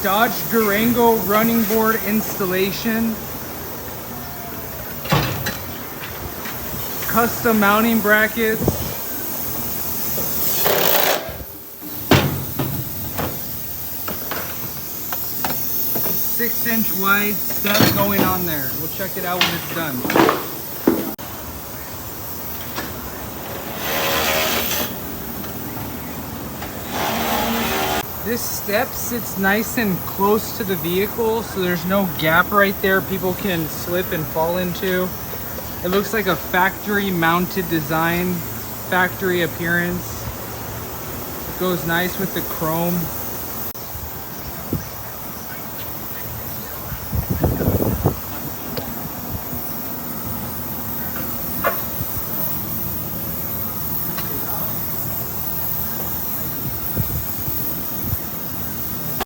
Dodge Durango running board installation. Custom mounting brackets. 6-inch wide step going on there. We'll check it out when it's done. This step sits nice and close to the vehicle, so there's no gap right there people can slip and fall into. It looks like a factory mounted design, factory appearance. It goes nice with the chrome.